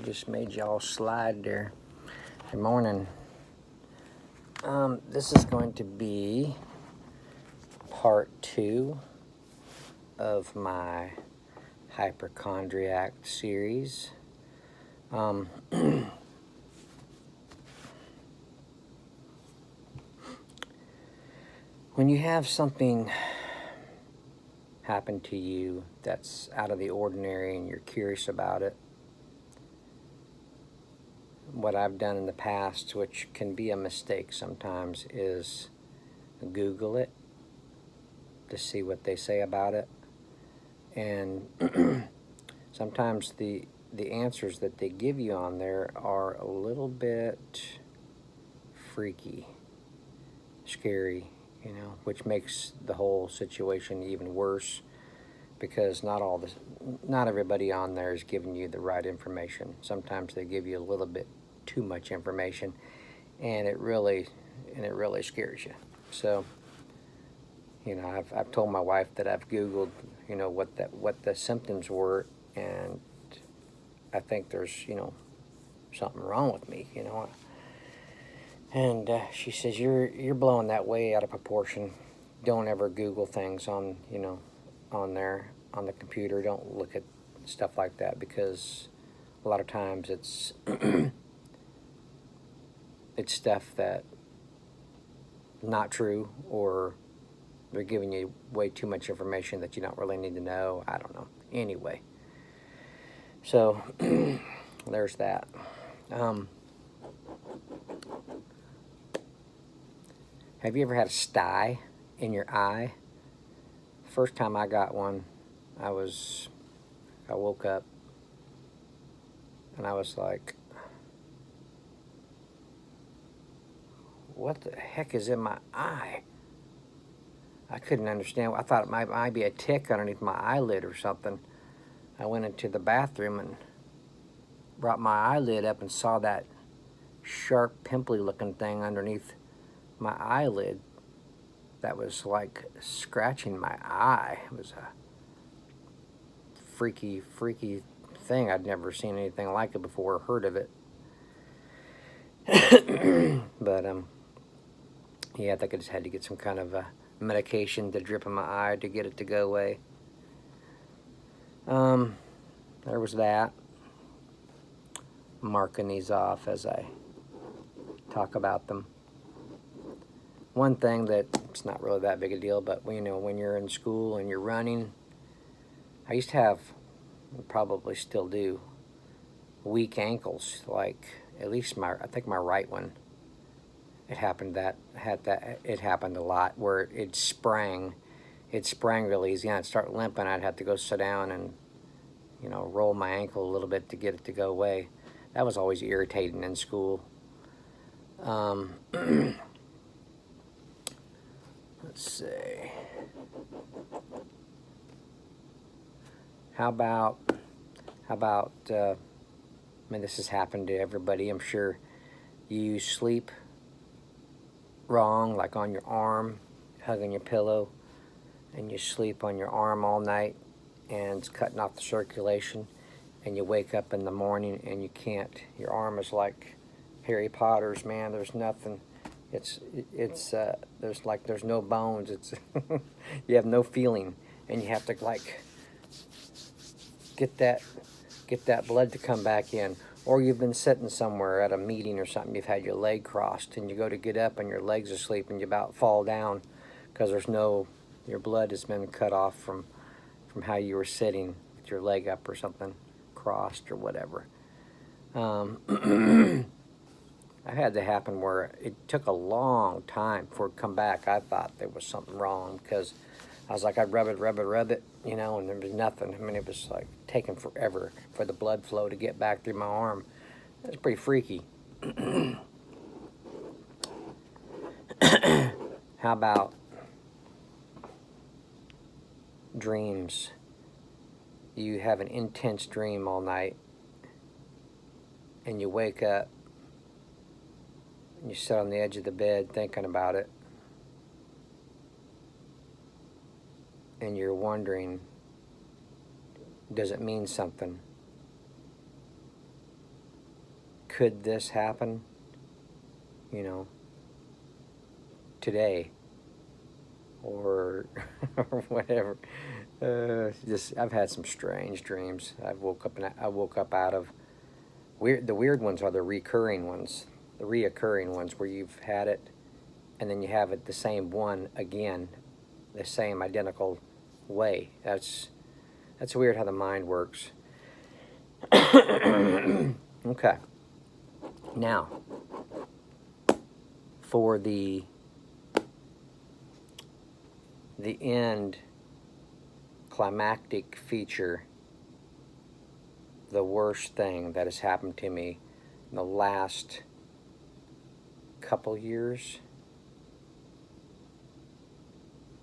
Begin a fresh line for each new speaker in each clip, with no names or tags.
just made y'all slide there. Good morning. This is going to be part 2 of my Hypochondriac series. When you have something happen to you that's out of the ordinary and you're curious about it, what I've done in the past, which can be a mistake sometimes, is Google it to see what they say about it. And sometimes the answers that they give you on there are a little bit freaky, scary, which makes the whole situation even worse, because not everybody on there is giving you the right information. Sometimes they give you a little bit too much information, and it really scares you. So, I've told my wife that I've Googled, what the symptoms were, and I think there's, something wrong with me, And she says, you're blowing that way out of proportion. Don't ever Google things on there on the computer. Don't look at stuff like that, because a lot of times it's it's stuff that not true, or they're giving you way too much information that you don't really need to know. I don't know. Anyway, so there's that. Have you ever had a sty in your eye? First time I got one, I woke up and I was like, what the heck is in my eye? I couldn't understand. I thought it might be a tick underneath my eyelid or something. I went into the bathroom and brought my eyelid up and saw that sharp, pimply looking thing underneath my eyelid that was like scratching my eye. It was a freaky thing. I'd never seen anything like it before or heard of it. But yeah, I think I just had to get some kind of medication to drip in my eye to get it to go away. There was that. I'm marking these off as I talk about them. One thing that it's not really that big a deal, but when you're in school and you're running, I used to have, probably still do, weak ankles. Like at least I think my right one. It happened a lot where it sprang really easy. I'd start limping. I'd have to go sit down and roll my ankle a little bit to get it to go away. That was always irritating in school. Let's see. How about I mean, this has happened to everybody, I'm sure. You sleep wrong, like on your arm, hugging your pillow, and you sleep on your arm all night, and it's cutting off the circulation, and you wake up in the morning and you can't. Your arm is like Harry Potter's, man. There's nothing. There's no bones. It's you have no feeling, and you have to like get that blood to come back in. Or you've been sitting somewhere at a meeting or something, you've had your leg crossed, and you go to get up and your leg's asleep and you about fall down because your blood has been cut off from how you were sitting with your leg up or something, crossed or whatever. I had that happen where it took a long time for it to come back. I thought there was something wrong because I was like, I'd rub it, and there was nothing. I mean, it was like taking forever for the blood flow to get back through my arm. It was pretty freaky. How about dreams? You have an intense dream all night, and you wake up, and you sit on the edge of the bed thinking about it, and you're wondering, does it mean something? could this happen, today or or whatever. Just I've had some strange dreams. I woke up out of the weird ones are the recurring ones, where you've had it and then you have it the same one again, the same identical way. That's weird how the mind works. Okay. Now, for the end climactic feature, the worst thing that has happened to me in the last couple years,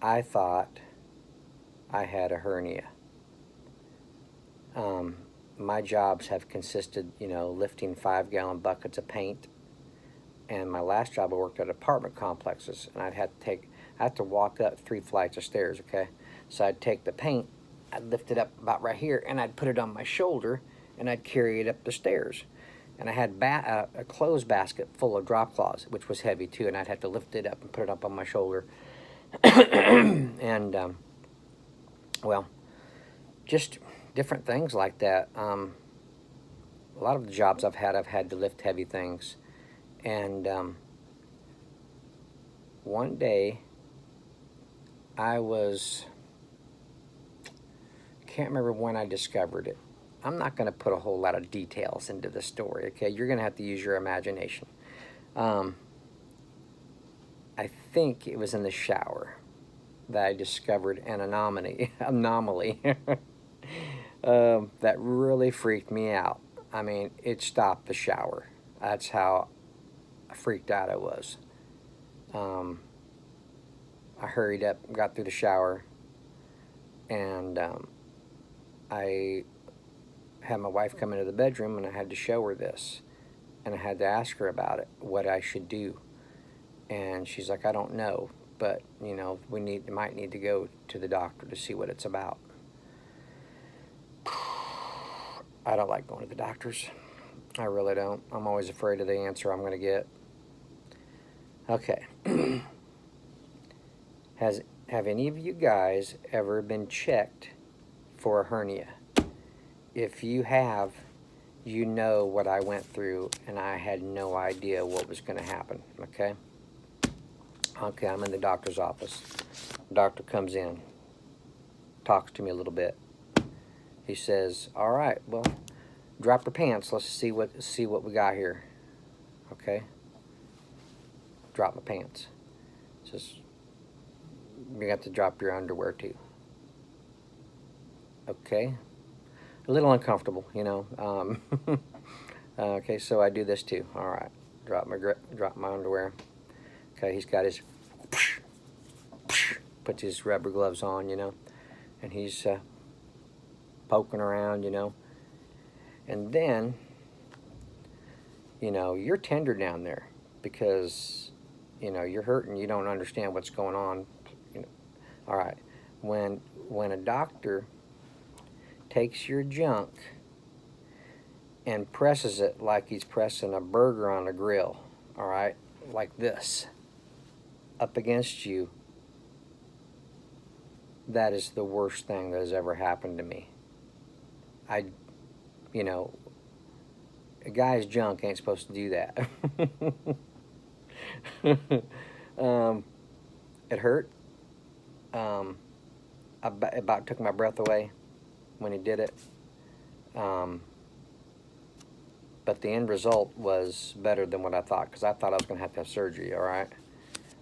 I thought I had a hernia. My jobs have consisted, lifting 5-gallon buckets of paint. And my last job, I worked at apartment complexes, and I had to walk up 3 flights of stairs, okay? So I'd take the paint, I'd lift it up about right here, and I'd put it on my shoulder, and I'd carry it up the stairs. And I had a clothes basket full of drop cloths, which was heavy too, and I'd have to lift it up and put it up on my shoulder. And, well, just different things like that. A lot of the jobs I've had to lift heavy things. And one day, can't remember when I discovered it. I'm not going to put a whole lot of details into the story, okay? You're going to have to use your imagination. I think it was in the shower that I discovered an anomaly that really freaked me out. I mean, it stopped the shower. That's how freaked out I was. I hurried up, got through the shower, and I had my wife come into the bedroom, and I had to show her this, and I had to ask her about it, what I should do. And she's like, I don't know, but we might need to go to the doctor to see what it's about. I don't like going to the doctors. I really don't. I'm always afraid of the answer I'm going to get. Okay. Have any of you guys ever been checked for a hernia? If you have, you know what I went through, and I had no idea what was going to happen, okay? Okay, I'm in the doctor's office. The doctor comes in, talks to me a little bit. He says, all right, well, drop your pants. Let's see what we got here. Okay? Drop my pants. Says, you got to drop your underwear too. Okay? A little uncomfortable, okay, so I do this too. All right. Drop my underwear. Okay, he's got his puts his rubber gloves on, and he's poking around, and then, you're tender down there because, you're hurting, you don't understand what's going on. All right, when a doctor takes your junk and presses it like he's pressing a burger on a grill, all right, like this, up against you, that is the worst thing that has ever happened to me. A guy's junk ain't supposed to do that. It hurt. It about took my breath away when he did it. But the end result was better than what I thought, because I thought I was going to have surgery, all right?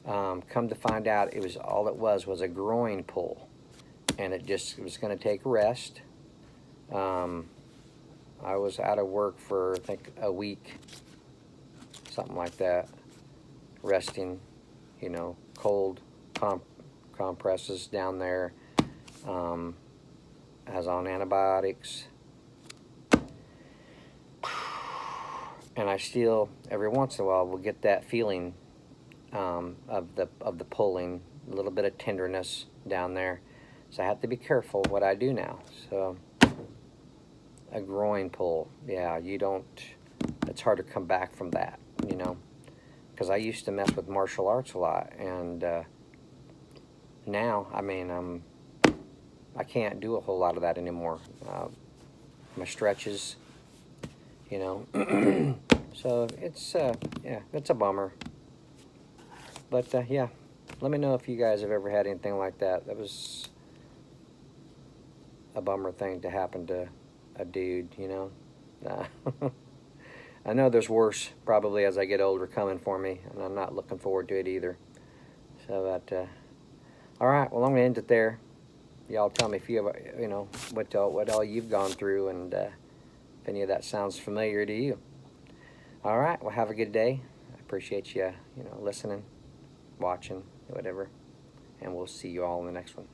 Come to find out, all it was a groin pull, and it was going to take rest. I was out of work for, I think, a week, something like that, resting, cold compresses down there, I was on antibiotics, and I still, every once in a while, will get that feeling of the pulling, a little bit of tenderness down there. So I have to be careful what I do now. So a groin pull, yeah, it's hard to come back from that, you know, because I used to mess with martial arts a lot, and now, I mean, I can't do a whole lot of that anymore. My stretches, you know, so it's yeah, it's a bummer. But yeah, let me know if you guys have ever had anything like that. That was a bummer thing to happen to a dude, you know. I know there's worse probably as I get older coming for me, and I'm not looking forward to it either. So that, all right, well, I'm gonna end it there. Y'all tell me if you have, you know, what all you've gone through, and if any of that sounds familiar to you. All right, well, have a good day. I appreciate you, you know, listening, watching, whatever, and we'll see you all in the next one.